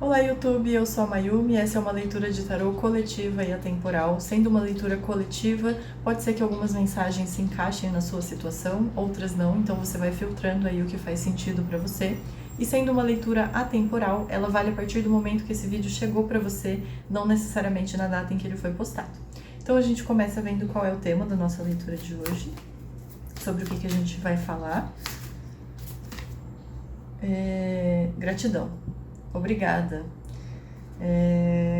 Olá, YouTube, eu sou a Mayumi, essa é uma leitura de tarô coletiva e atemporal. Sendo uma leitura coletiva, pode ser que algumas mensagens se encaixem na sua situação, outras não, então você vai filtrando aí o que faz sentido para você. E sendo uma leitura atemporal, ela vale a partir do momento que esse vídeo chegou para você, não necessariamente na data em que ele foi postado. Então a gente começa vendo qual é o tema da nossa leitura de hoje, sobre o que a gente vai falar. Gratidão. Obrigada.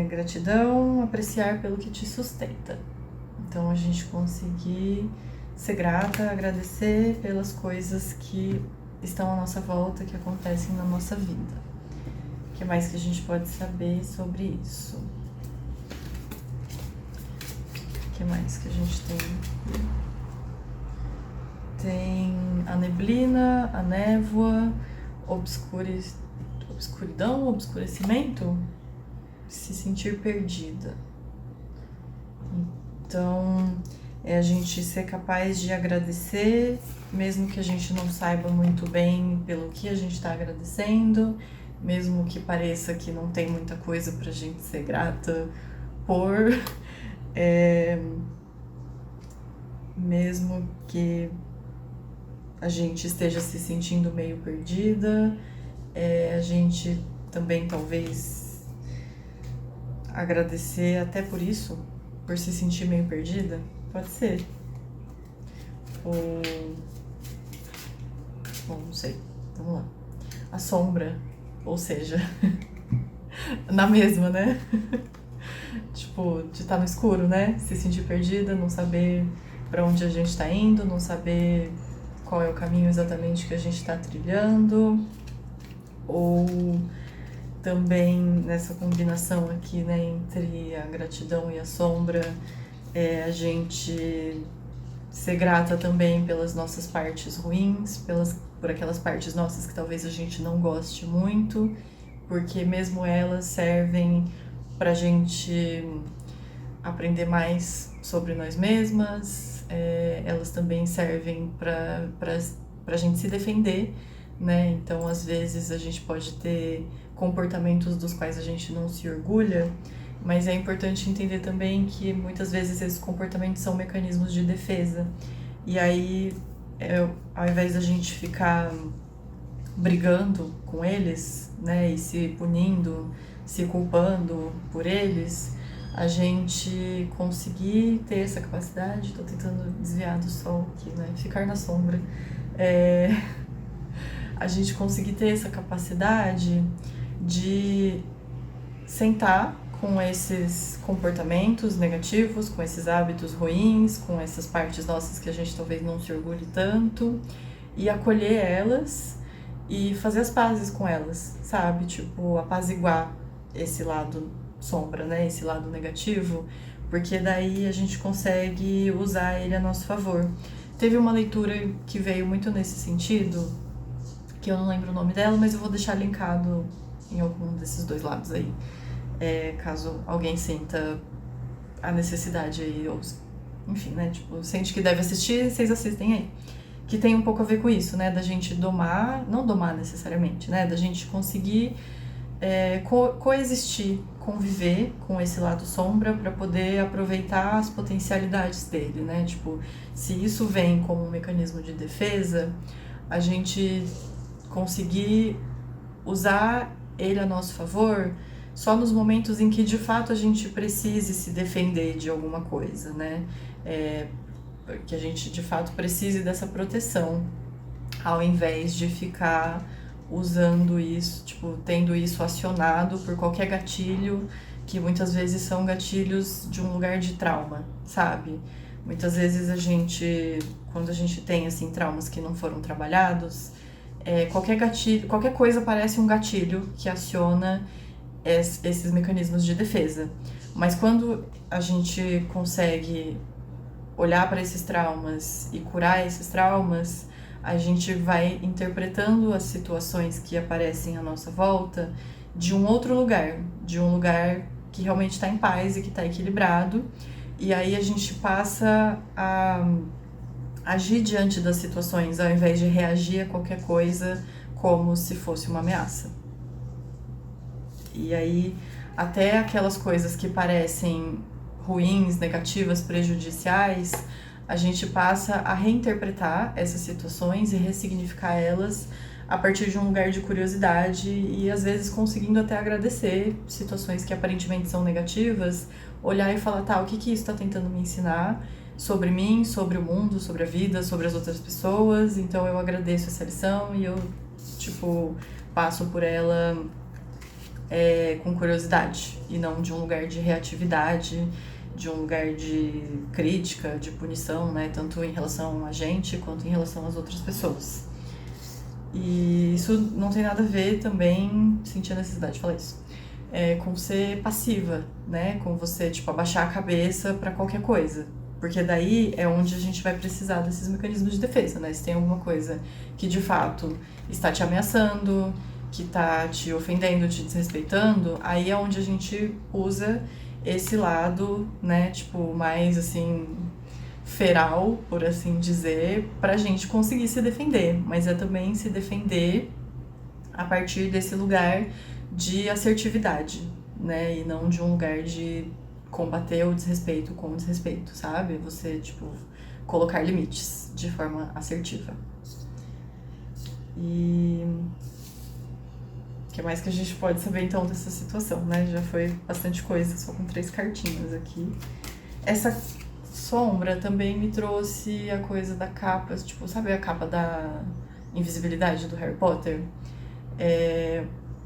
Gratidão, apreciar pelo que te sustenta. Então, a gente conseguir ser grata, agradecer pelas coisas que estão à nossa volta, que acontecem na nossa vida. O que mais que a gente pode saber sobre isso? O que mais que a gente tem? Tem a neblina, a névoa, obscuridão, obscurecimento, se sentir perdida. Então, é a gente ser capaz de agradecer, mesmo que a gente não saiba muito bem pelo que a gente está agradecendo, mesmo que pareça que não tem muita coisa pra gente ser grata por, mesmo que a gente esteja se sentindo meio perdida, a gente também talvez agradecer até por isso, por se sentir meio perdida, pode ser. Ou, bom, não sei, vamos lá. A sombra, ou seja, na mesma, né? Tipo, de estar no escuro, né? Se sentir perdida, não saber pra onde a gente tá indo, não saber qual é o caminho exatamente que a gente tá trilhando. Ou também nessa combinação aqui, né, entre a gratidão e a sombra, a gente ser grata também pelas nossas partes ruins, por aquelas partes nossas que talvez a gente não goste muito, porque mesmo elas servem pra gente aprender mais sobre nós mesmas, elas também servem pra gente se defender, né? Então, às vezes, a gente pode ter comportamentos dos quais a gente não se orgulha, mas é importante entender também que muitas vezes esses comportamentos são mecanismos de defesa. E aí, ao invés da gente ficar brigando com eles, né, e se punindo, se culpando por eles, a gente conseguir ter essa capacidade, tô tentando desviar do sol aqui, né, ficar na sombra, a gente conseguir ter essa capacidade de sentar com esses comportamentos negativos, com esses hábitos ruins, com essas partes nossas que a gente talvez não se orgulhe tanto, e acolher elas e fazer as pazes com elas, sabe? Tipo, apaziguar esse lado sombra, né? Esse lado negativo, porque daí a gente consegue usar ele a nosso favor. Teve uma leitura que veio muito nesse sentido, que eu não lembro o nome dela, mas eu vou deixar linkado em algum desses dois lados aí, caso alguém sinta a necessidade aí, ou enfim, né, tipo, sente que deve assistir, vocês assistem aí. Que tem um pouco a ver com isso, né, da gente domar, não domar necessariamente, né, da gente conseguir coexistir, conviver com esse lado sombra para poder aproveitar as potencialidades dele, né, tipo, se isso vem como um mecanismo de defesa, a gente conseguir usar ele a nosso favor só nos momentos em que de fato a gente precise se defender de alguma coisa, né? Que a gente de fato precise dessa proteção, ao invés de ficar usando isso, tipo, tendo isso acionado por qualquer gatilho, que muitas vezes são gatilhos de um lugar de trauma, sabe? Muitas vezes a gente, quando a gente tem assim traumas que não foram trabalhados, qualquer gatilho, qualquer coisa parece um gatilho que aciona esses mecanismos de defesa. Mas quando a gente consegue olhar para esses traumas e curar esses traumas, a gente vai interpretando as situações que aparecem à nossa volta de um outro lugar, de um lugar que realmente está em paz e que está equilibrado. E aí a gente passa a agir diante das situações, ao invés de reagir a qualquer coisa como se fosse uma ameaça. E aí, até aquelas coisas que parecem ruins, negativas, prejudiciais, a gente passa a reinterpretar essas situações e ressignificar elas a partir de um lugar de curiosidade e às vezes conseguindo até agradecer situações que aparentemente são negativas, olhar e falar, tá, o que isso está tentando me ensinar sobre mim, sobre o mundo, sobre a vida, sobre as outras pessoas, então eu agradeço essa lição e eu, tipo, passo por ela com curiosidade e não de um lugar de reatividade, de um lugar de crítica, de punição, né, tanto em relação a gente quanto em relação às outras pessoas. E isso não tem nada a ver também, senti a necessidade de falar isso, com ser passiva, né, com você, tipo, abaixar a cabeça pra qualquer coisa. Porque daí é onde a gente vai precisar desses mecanismos de defesa, né? Se tem alguma coisa que de fato está te ameaçando, que tá te ofendendo, te desrespeitando, aí é onde a gente usa esse lado, né, tipo, mais assim, feral, por assim dizer, pra gente conseguir se defender. Mas é também se defender a partir desse lugar de assertividade, né, e não de um lugar de combater o desrespeito com o desrespeito, sabe? Você, tipo, colocar limites de forma assertiva. E o que mais que a gente pode saber então dessa situação, né? Já foi bastante coisa, só com 3 cartinhas aqui. Essa sombra também me trouxe a coisa da capa, tipo, sabe a capa da invisibilidade do Harry Potter?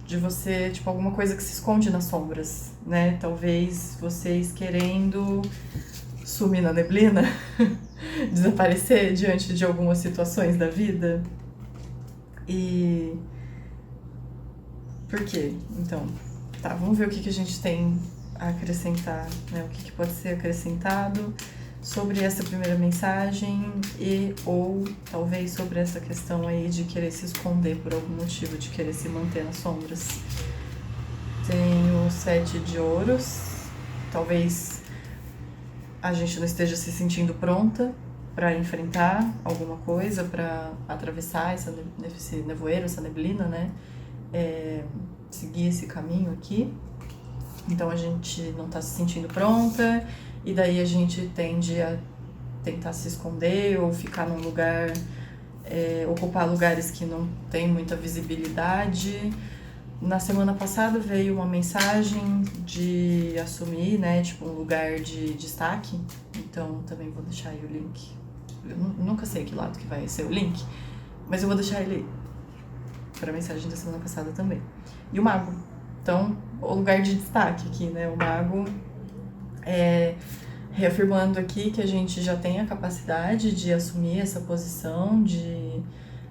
De você, tipo, alguma coisa que se esconde nas sombras, né? Talvez vocês querendo sumir na neblina, desaparecer diante de algumas situações da vida. E por quê? Então, tá, vamos ver o que a gente tem a acrescentar, né? O que pode ser acrescentado sobre essa primeira mensagem e ou talvez sobre essa questão aí de querer se esconder por algum motivo, de querer se manter nas sombras. Tem o 7 de ouros, talvez a gente não esteja se sentindo pronta para enfrentar alguma coisa, para atravessar esse nevoeiro, essa neblina, né? Seguir esse caminho aqui. Então a gente não está se sentindo pronta e daí a gente tende a tentar se esconder ou ficar num lugar, ocupar lugares que não tem muita visibilidade. Na semana passada veio uma mensagem de assumir, né, tipo um lugar de destaque, então também vou deixar aí o link. Eu nunca sei que lado que vai ser o link, mas eu vou deixar ele para a mensagem da semana passada também. E o mago. Então, o lugar de destaque aqui, né? O mago reafirmando aqui que a gente já tem a capacidade de assumir essa posição de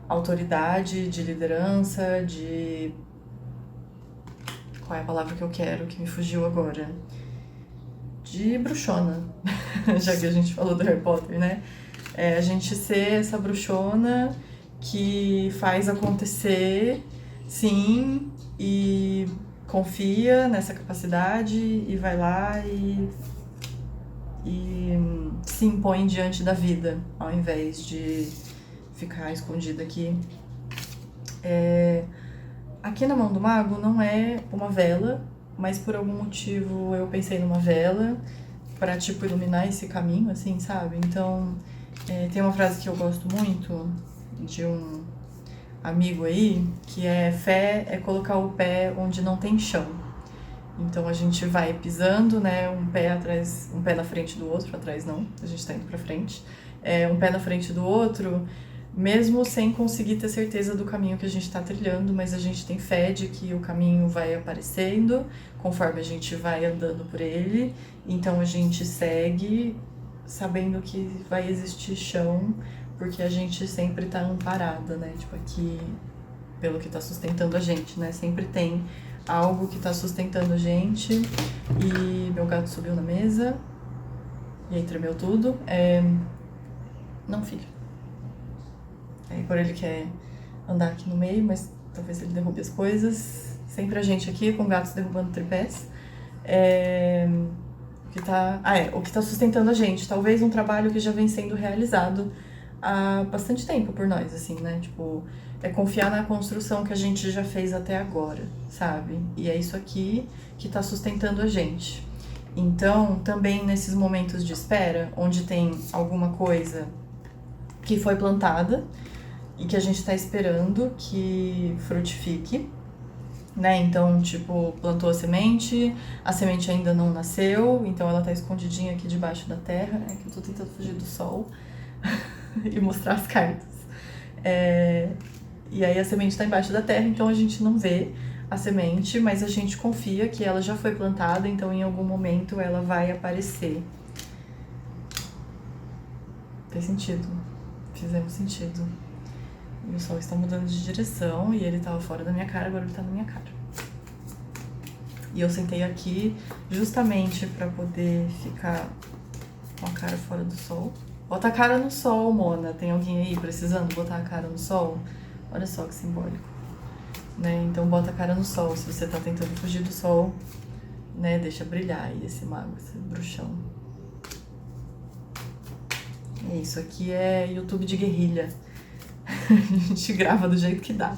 autoridade, de liderança, de... Qual é a palavra que eu quero, que me fugiu agora? De bruxona, já que a gente falou do Harry Potter, né? A gente ser essa bruxona que faz acontecer, sim, e confia nessa capacidade e vai lá e se impõe diante da vida, ao invés de ficar escondida aqui. Aqui na mão do mago não é uma vela, mas por algum motivo eu pensei numa vela pra, tipo, iluminar esse caminho, assim, sabe? Então, tem uma frase que eu gosto muito de um amigo aí, que é: fé é colocar o pé onde não tem chão. Então a gente vai pisando, né, um pé atrás, um pé na frente do outro, atrás não, a gente tá indo pra frente, um pé na frente do outro, mesmo sem conseguir ter certeza do caminho que a gente tá trilhando, mas a gente tem fé de que o caminho vai aparecendo conforme a gente vai andando por ele, então a gente segue sabendo que vai existir chão, porque a gente sempre tá amparada, né, tipo aqui, pelo que tá sustentando a gente, né, sempre tem algo que tá sustentando a gente. E meu gato subiu na mesa e aí tremeu tudo. Não, filho. Agora ele quer andar aqui no meio, mas talvez ele derrube as coisas. Sempre a gente aqui com gatos derrubando tripés. O que tá sustentando a gente. Talvez um trabalho que já vem sendo realizado há bastante tempo por nós, assim, né? Tipo, É confiar na construção que a gente já fez até agora, sabe? E é isso aqui que tá sustentando a gente. Então, também nesses momentos de espera, onde tem alguma coisa que foi plantada e que a gente tá esperando que frutifique, né? Então, tipo, plantou a semente ainda não nasceu, então ela tá escondidinha aqui debaixo da terra. É que eu tô tentando fugir do sol e mostrar as cartas. E aí a semente tá embaixo da terra, então a gente não vê a semente, mas a gente confia que ela já foi plantada, então em algum momento ela vai aparecer. Fez sentido. Fizemos sentido. E o sol está mudando de direção e ele estava fora da minha cara, agora ele está na minha cara. E eu sentei aqui justamente para poder ficar com a cara fora do sol. Bota a cara no sol, Mona. Tem alguém aí precisando botar a cara no sol? Olha só que simbólico. Né? Então bota a cara no sol. Se você tá tentando fugir do sol, né? Deixa brilhar aí esse mago, esse bruxão. É isso aqui é YouTube de guerrilha. A gente grava do jeito que dá.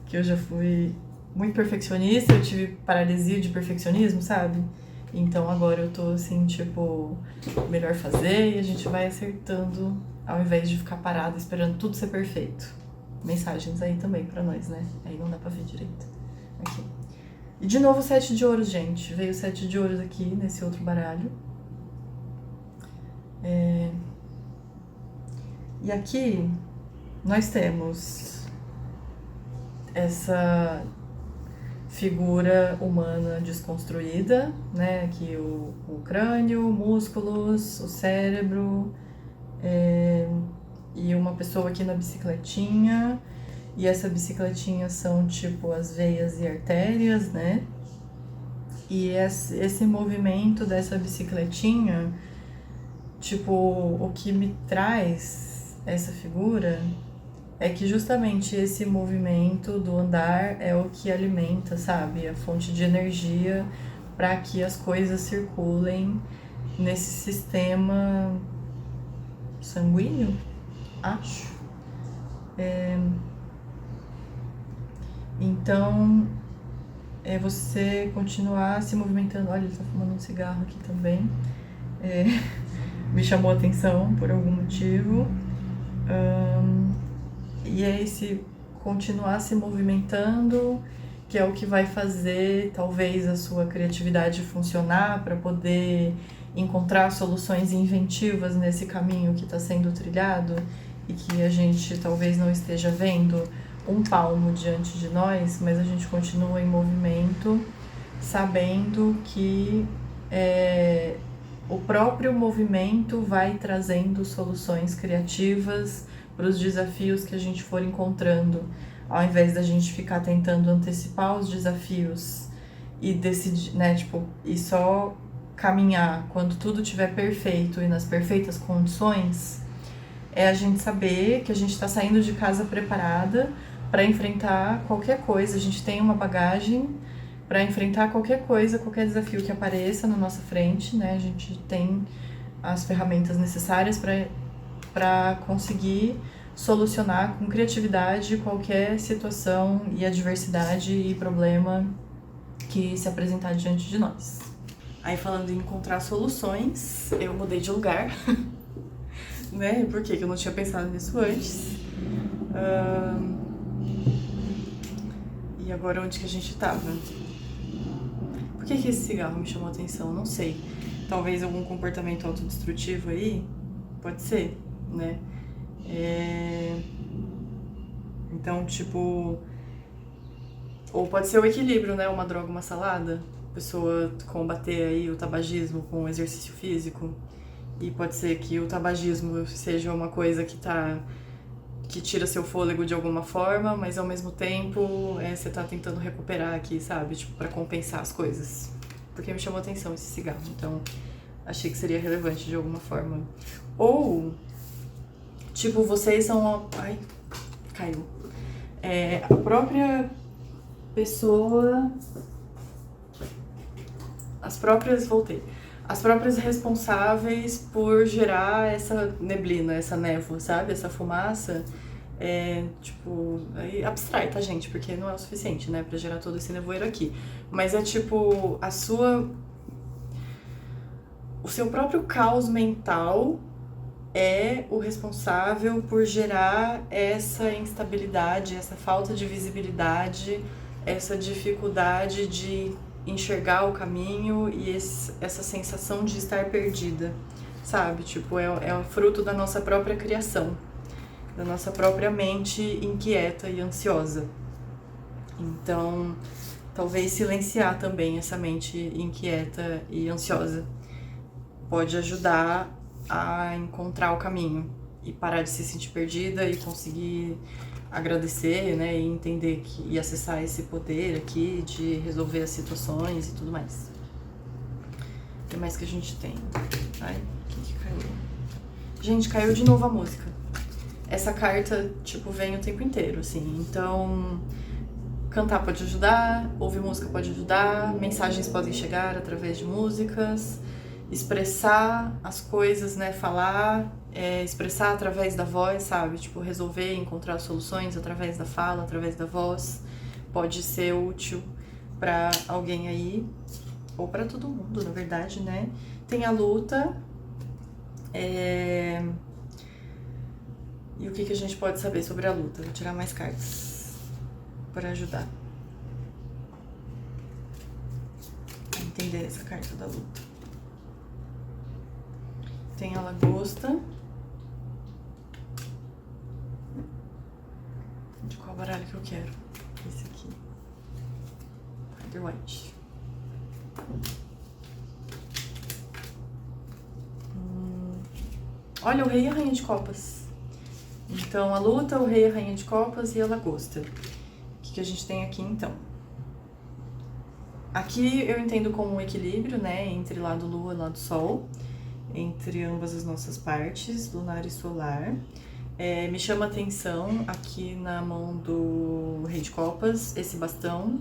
Que eu já fui muito perfeccionista, eu tive paralisia de perfeccionismo, sabe? Então agora eu tô assim, tipo, melhor fazer e a gente vai acertando ao invés de ficar parado esperando tudo ser perfeito. Mensagens aí também pra nós, né? Aí não dá pra ver direito. Aqui. E de novo o 7 de ouros, gente. Veio o 7 de ouros aqui nesse outro baralho. E aqui nós temos essa figura humana desconstruída, né? Aqui o crânio, músculos, o cérebro, e uma pessoa aqui na bicicletinha. E essa bicicletinha são tipo as veias e artérias, né? E esse movimento dessa bicicletinha, tipo, o que me traz essa figura é que justamente esse movimento do andar é o que alimenta, sabe? A fonte de energia para que as coisas circulem nesse sistema sanguíneo, acho. Então, é você continuar se movimentando. Olha, ele tá fumando um cigarro aqui também. Me chamou a atenção por algum motivo. E é esse continuar se movimentando, que é o que vai fazer talvez a sua criatividade funcionar para poder encontrar soluções inventivas nesse caminho que está sendo trilhado e que a gente talvez não esteja vendo um palmo diante de nós, mas a gente continua em movimento, sabendo que o próprio movimento vai trazendo soluções criativas para os desafios que a gente for encontrando, ao invés da gente ficar tentando antecipar os desafios e decidir, né, tipo, e só caminhar quando tudo estiver perfeito e nas perfeitas condições, é a gente saber que a gente está saindo de casa preparada para enfrentar qualquer coisa, a gente tem uma bagagem para enfrentar qualquer coisa, qualquer desafio que apareça na nossa frente, né? A gente tem as ferramentas necessárias para conseguir solucionar com criatividade qualquer situação e adversidade e problema que se apresentar diante de nós. Aí falando em encontrar soluções, eu mudei de lugar, né? Por que eu não tinha pensado nisso antes? E agora onde que a gente tava? Por que esse cigarro me chamou a atenção? Não sei. Talvez algum comportamento autodestrutivo aí? Pode ser, né? Então, tipo... Ou pode ser o equilíbrio, né? Uma droga, uma salada. A pessoa combater aí o tabagismo com o exercício físico. E pode ser que o tabagismo seja uma coisa que tira seu fôlego de alguma forma, mas ao mesmo tempo você tá tentando recuperar aqui, sabe? Tipo, pra compensar as coisas. Porque me chamou a atenção esse cigarro, então achei que seria relevante de alguma forma. Ou, tipo, vocês são... Ai, caiu. A própria pessoa... Voltei. As próprias responsáveis por gerar essa neblina, essa névoa, sabe? Essa fumaça. Tipo, aí abstrai, tá, gente? Porque não é o suficiente, né, pra gerar todo esse nevoeiro aqui. Mas é tipo, o seu próprio caos mental é o responsável por gerar essa instabilidade, essa falta de visibilidade, essa dificuldade de enxergar o caminho e essa sensação de estar perdida, sabe? Tipo, é o fruto da nossa própria criação, da nossa própria mente inquieta e ansiosa. Então, talvez silenciar também essa mente inquieta e ansiosa pode ajudar a encontrar o caminho e parar de se sentir perdida e conseguir agradecer, né, e entender e acessar esse poder aqui de resolver as situações e tudo mais. O que mais que a gente tem? Ai, o que caiu? Gente, caiu de novo a música. Essa carta, tipo, vem o tempo inteiro, assim. Então, cantar pode ajudar, ouvir música pode ajudar, mensagens podem chegar através de músicas, expressar as coisas, né, falar, expressar através da voz, sabe? Tipo, resolver, encontrar soluções através da fala, através da voz, pode ser útil pra alguém aí, ou pra todo mundo, na verdade, né? Tem a luta, e o que a gente pode saber sobre a luta? Vou tirar mais cartas para ajudar a entender essa carta da luta. Tem a lagosta. De qual baralho que eu quero? Esse aqui. Rider White. Olha, o rei e a rainha de copas. Então, a luta, o rei e a rainha de copas e a lagosta. O que a gente tem aqui, então? Aqui eu entendo como um equilíbrio, né, entre lado lua e lado sol, entre ambas as nossas partes, lunar e solar. Me chama a atenção aqui na mão do rei de copas, esse bastão,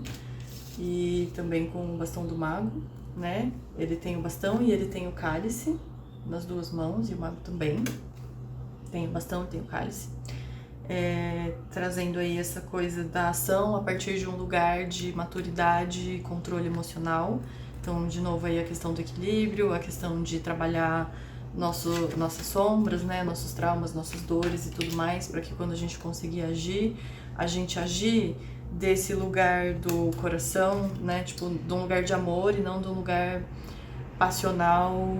e também com o bastão do mago, né? Ele tem o bastão e ele tem o cálice nas duas mãos, e o mago também. Tem o bastão e tem o cálice. Trazendo aí essa coisa da ação a partir de um lugar de maturidade e controle emocional. Então, de novo, aí a questão do equilíbrio, a questão de trabalhar nossas sombras, né, nossos traumas, nossas dores e tudo mais, para que quando a gente conseguir agir, a gente agir desse lugar do coração, né, tipo, de um lugar de amor e não de um lugar passional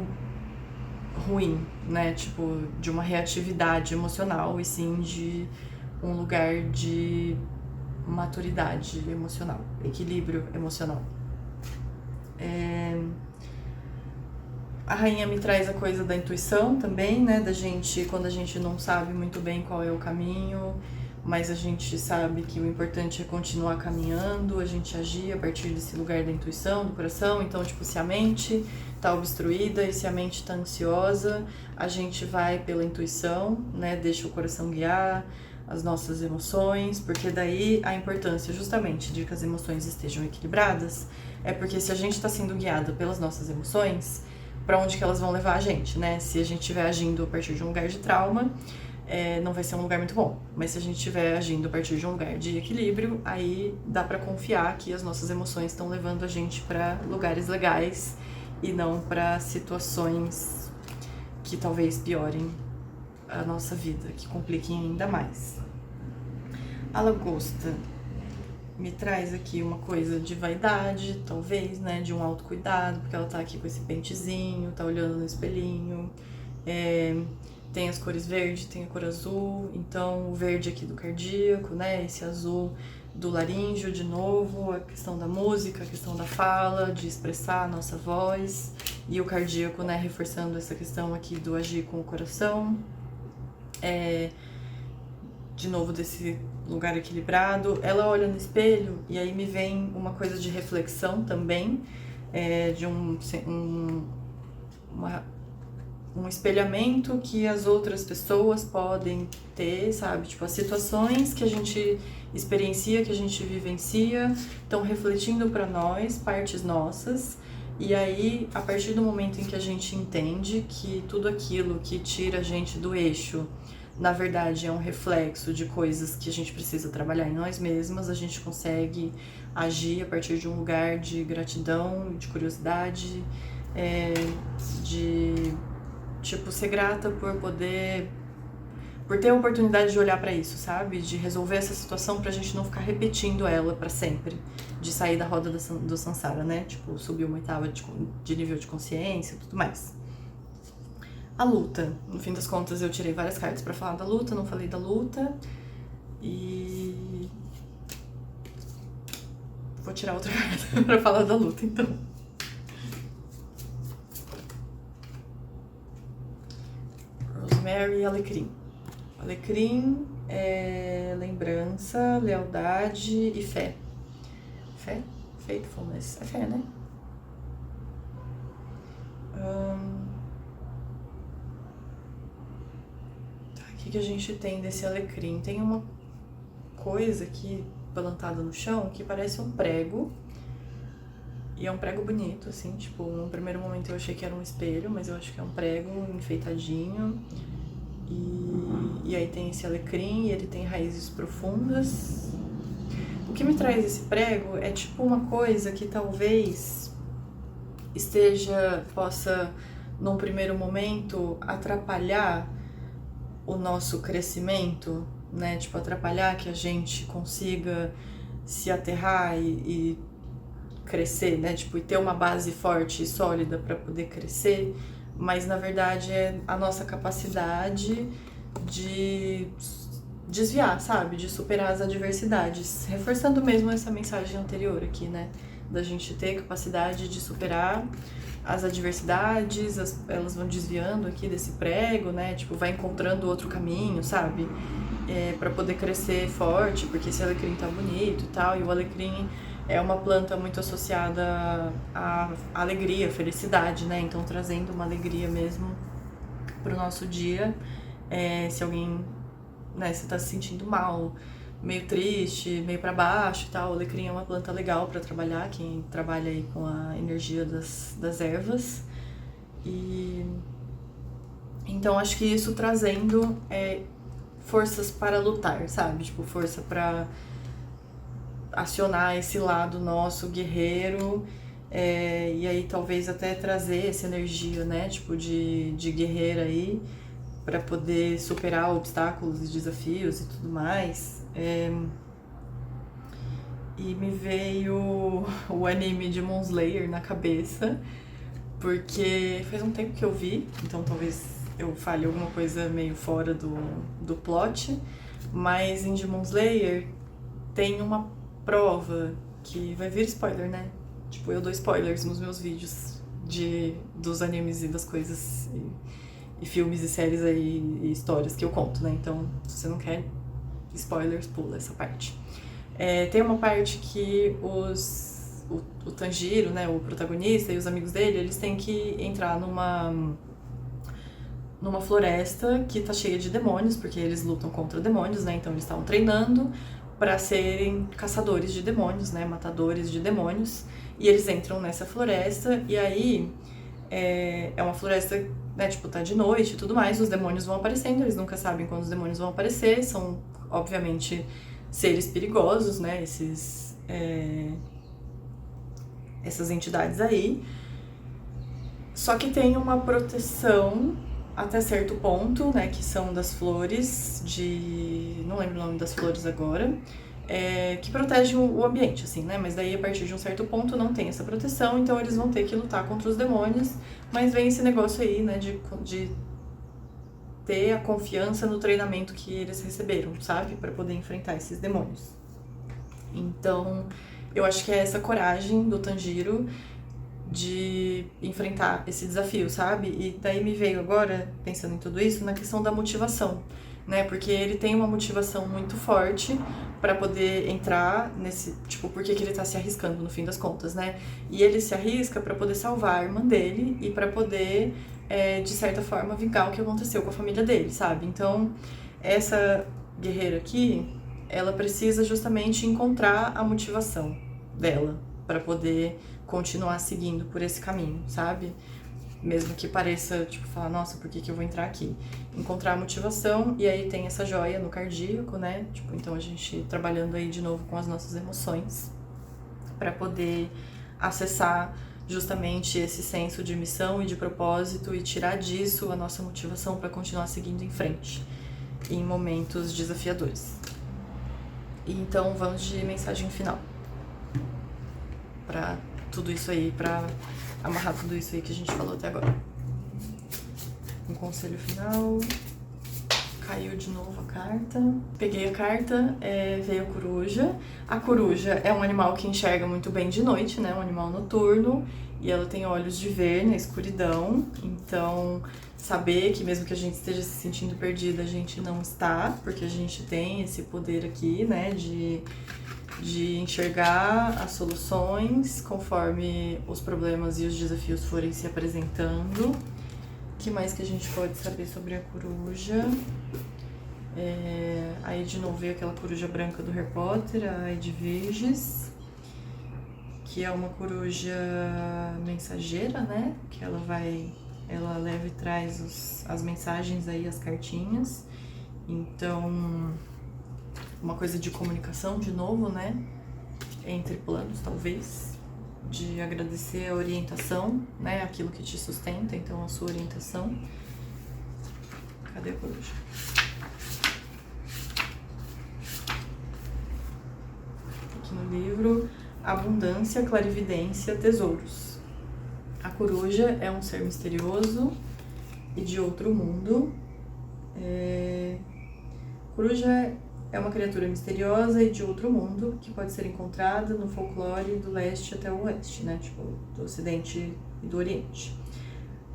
ruim, né, tipo, de uma reatividade emocional e sim de um lugar de maturidade emocional, equilíbrio emocional. A rainha me traz a coisa da intuição também, né, da gente, quando a gente não sabe muito bem qual é o caminho, mas a gente sabe que o importante é continuar caminhando, a gente agir a partir desse lugar da intuição, do coração. Então, tipo, se a mente tá obstruída e se a mente tá ansiosa, a gente vai pela intuição, né, deixa o coração guiar as nossas emoções, porque daí a importância justamente de que as emoções estejam equilibradas é porque se a gente está sendo guiada pelas nossas emoções, para onde que elas vão levar a gente, né? Se a gente estiver agindo a partir de um lugar de trauma, não vai ser um lugar muito bom. Mas se a gente estiver agindo a partir de um lugar de equilíbrio, aí dá para confiar que as nossas emoções estão levando a gente para lugares legais e não para situações que talvez piorem a nossa vida, que compliquem ainda mais. A lagosta me traz aqui uma coisa de vaidade, talvez, né, de um autocuidado, porque ela tá aqui com esse pentezinho, tá olhando no espelhinho, tem as cores verde, tem a cor azul, então o verde aqui do cardíaco, né, esse azul do laríngeo, de novo, a questão da música, a questão da fala, de expressar a nossa voz, e o cardíaco, né, reforçando essa questão aqui do agir com o coração, de novo desse lugar equilibrado. Ela olha no espelho e aí me vem uma coisa de reflexão também, de um espelhamento que as outras pessoas podem ter, sabe? Tipo, as situações que a gente experiencia, que a gente vivencia, estão refletindo para nós, partes nossas. E aí, a partir do momento em que a gente entende que tudo aquilo que tira a gente do eixo, na verdade é um reflexo de coisas que a gente precisa trabalhar em nós mesmas, a gente consegue agir a partir de um lugar de gratidão, de curiosidade, de tipo ser grata por ter a oportunidade de olhar pra isso, sabe? De resolver essa situação pra gente não ficar repetindo ela pra sempre, de sair da roda do samsara, né? Tipo, subir uma etapa de nível de consciência e tudo mais. A luta. No fim das contas, eu tirei várias cartas pra falar da luta, não falei da luta. E vou tirar outra carta pra falar da luta, então. Rosemary e Alecrim. Alecrim é lembrança, lealdade e fé. Fé? Faithfulness. É fé, né? O que a gente tem desse alecrim? Tem uma coisa aqui plantada no chão que parece um prego. E é um prego bonito, assim, tipo, no primeiro momento eu achei que era um espelho, mas eu acho que é um prego enfeitadinho. E aí tem esse alecrim e ele tem raízes profundas. O que me traz esse prego é tipo uma coisa que talvez possa, num primeiro momento, atrapalhar o nosso crescimento, né? Tipo, atrapalhar que a gente consiga se aterrar e crescer, né? Tipo, e ter uma base forte e sólida para poder crescer, mas na verdade é a nossa capacidade de desviar, sabe? De superar as adversidades. Reforçando mesmo essa mensagem anterior aqui, né? Da gente ter capacidade de superar as adversidades, elas vão desviando aqui desse prego, né? Tipo, vai encontrando outro caminho, sabe? Pra poder crescer forte, porque esse alecrim tá bonito e tal, e o alecrim é uma planta muito associada à alegria, felicidade, né? Então, trazendo uma alegria mesmo pro nosso dia. Se alguém, né, se tá se sentindo mal, meio triste, meio pra baixo e tal, o alecrim é uma planta legal pra trabalhar, quem trabalha aí com a energia das ervas. E então, acho que isso trazendo forças para lutar, sabe? Tipo, força pra acionar esse lado nosso guerreiro, e aí talvez até trazer essa energia, né, tipo de guerreira aí, para poder superar obstáculos e desafios e tudo mais. E me veio o anime de Demon Slayer na cabeça, porque faz um tempo que eu vi, então talvez eu fale alguma coisa meio fora do plot, mas em Demon Slayer tem uma prova que vai vir spoiler, né? Tipo, eu dou spoilers nos meus vídeos dos animes e das coisas e filmes e séries aí e histórias que eu conto, né? Então, se você não quer spoilers, pula essa parte. Tem uma parte que o Tanjiro, né, o protagonista e os amigos dele, eles têm que entrar numa floresta que tá cheia de demônios, porque eles lutam contra demônios, né? Então eles estavam treinando para serem caçadores de demônios, né, matadores de demônios, e eles entram nessa floresta, e aí é uma floresta, né, tipo, tá de noite e tudo mais, os demônios vão aparecendo, eles nunca sabem quando os demônios vão aparecer, são, obviamente, seres perigosos, né, essas entidades aí, só que tem uma proteção até certo ponto, né, que são das flores não lembro o nome das flores agora, que protegem o ambiente, assim, né, mas daí a partir de um certo ponto não tem essa proteção, então eles vão ter que lutar contra os demônios, mas vem esse negócio aí, né, de ter a confiança no treinamento que eles receberam, sabe, pra poder enfrentar esses demônios. Então, eu acho que é essa coragem do Tanjiro de enfrentar esse desafio, sabe? E daí me veio agora, pensando em tudo isso, na questão da motivação, né? Porque ele tem uma motivação muito forte pra poder entrar nesse, tipo, por que ele tá se arriscando no fim das contas, né? E ele se arrisca pra poder salvar a irmã dele e pra poder, de certa forma, vingar o que aconteceu com a família dele, sabe? Então, essa guerreira aqui, ela precisa justamente encontrar a motivação dela pra poder continuar seguindo por esse caminho, sabe? Mesmo que pareça, tipo, falar, nossa, por que eu vou entrar aqui? Encontrar a motivação, e aí tem essa joia no cardíaco, né? Tipo, então a gente trabalhando aí de novo com as nossas emoções, para poder acessar justamente esse senso de missão e de propósito e tirar disso a nossa motivação para continuar seguindo em frente em momentos desafiadores. E então vamos de mensagem final para tudo isso aí, para amarrar tudo isso aí que a gente falou até agora. Um conselho final. Caiu de novo a carta. Peguei a carta, veio a coruja. A coruja é um animal que enxerga muito bem de noite, né? Um animal noturno. E ela tem olhos de ver na escuridão. Então, saber que mesmo que a gente esteja se sentindo perdida, a gente não está. Porque a gente tem esse poder aqui, né? De enxergar as soluções conforme os problemas e os desafios forem se apresentando. O que mais que a gente pode saber sobre a coruja? Aí de novo veio aquela coruja branca do Harry Potter, a Edwiges, que é uma coruja mensageira, né? Que ela leva e traz as mensagens aí, as cartinhas. Então, uma coisa de comunicação de novo, né? Entre planos, talvez. De agradecer a orientação, né? Aquilo que te sustenta, então a sua orientação. Cadê a coruja? Aqui no livro, abundância, clarividência, tesouros. A coruja é um ser misterioso e de outro mundo. Coruja é uma criatura misteriosa e de outro mundo que pode ser encontrada no folclore do leste até o oeste, né? Tipo, do ocidente e do oriente.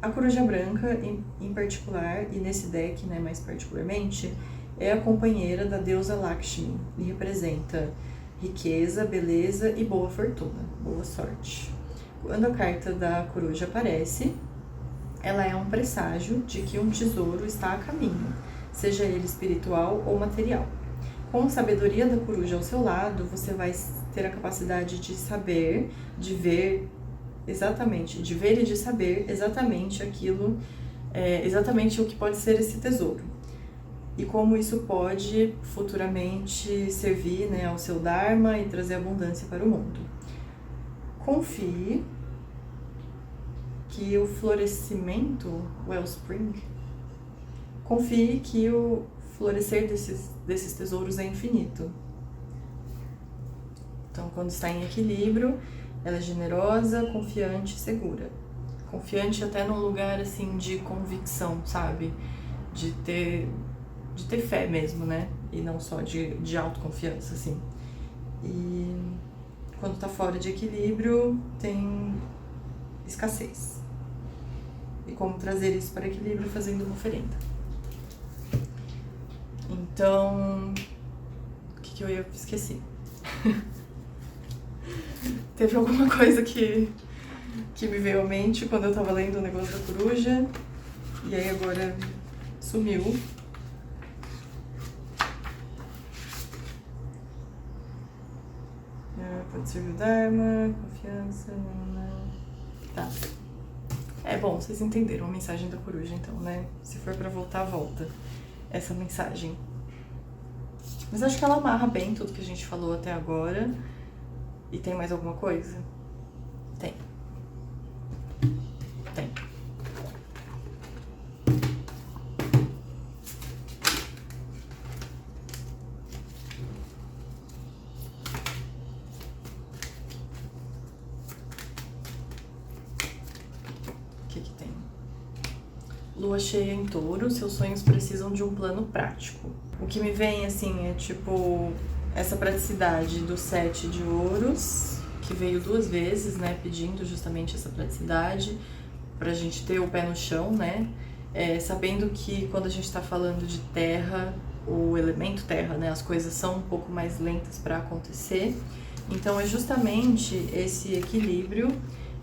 A coruja branca, em particular, e nesse deck, né, mais particularmente, é a companheira da deusa Lakshmi e representa riqueza, beleza e boa fortuna, boa sorte. Quando a carta da coruja aparece, ela é um presságio de que um tesouro está a caminho, seja ele espiritual ou material. Com a sabedoria da coruja ao seu lado, você vai ter a capacidade de saber, de ver exatamente, de ver e de saber exatamente aquilo, exatamente o que pode ser esse tesouro. E como isso pode futuramente servir, né, ao seu Dharma e trazer abundância para o mundo. Confie que o florescimento, wellspring, confie que o florescer desses tesouros é infinito. Então, quando está em equilíbrio, ela é generosa, confiante e segura. Confiante até num lugar, assim, de convicção, sabe? De ter fé mesmo, né? E não só de autoconfiança, assim. E quando tá fora de equilíbrio, tem escassez. E como trazer isso para equilíbrio fazendo uma oferenda. Então, o que eu ia esqueci? Teve alguma coisa que me veio à mente quando eu tava lendo o negócio da coruja, e aí agora sumiu. Pode servir o Dharma, confiança, tá. Bom, vocês entenderam a mensagem da coruja, então, né? Se for pra voltar, volta essa mensagem. Mas acho que ela amarra bem tudo que a gente falou até agora. E tem mais alguma coisa? Tem. O que tem? Lua cheia em Touro, seus sonhos precisam de um plano prático. O que me vem, assim, é tipo essa praticidade do 7 de ouros, que veio 2 vezes, né, pedindo justamente essa praticidade pra gente ter o pé no chão, né, sabendo que quando a gente tá falando de terra, o elemento terra, né, as coisas são um pouco mais lentas para acontecer, então é justamente esse equilíbrio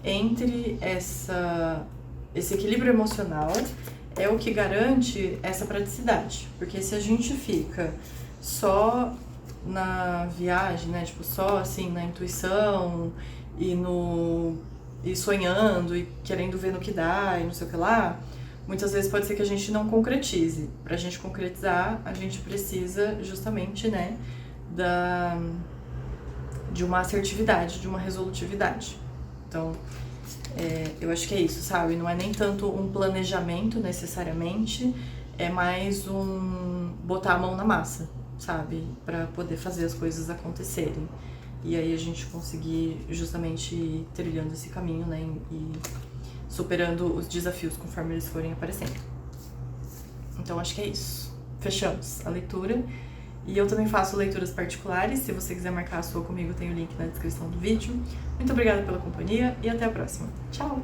entre esse equilíbrio emocional é o que garante essa praticidade, porque se a gente fica só na viagem, né, tipo, só assim na intuição e no e sonhando e querendo ver no que dá e não sei o que lá, muitas vezes pode ser que a gente não concretize. Pra gente concretizar, a gente precisa justamente, né, de uma assertividade, de uma resolutividade. Então, eu acho que é isso, sabe? Não é nem tanto um planejamento necessariamente, é mais um botar a mão na massa, sabe? Pra poder fazer as coisas acontecerem. E aí a gente conseguir justamente ir trilhando esse caminho, né? E superando os desafios conforme eles forem aparecendo. Então acho que é isso. Fechamos a leitura. E eu também faço leituras particulares. Se você quiser marcar a sua comigo, tem o link na descrição do vídeo. Muito obrigada pela companhia e até a próxima. Tchau!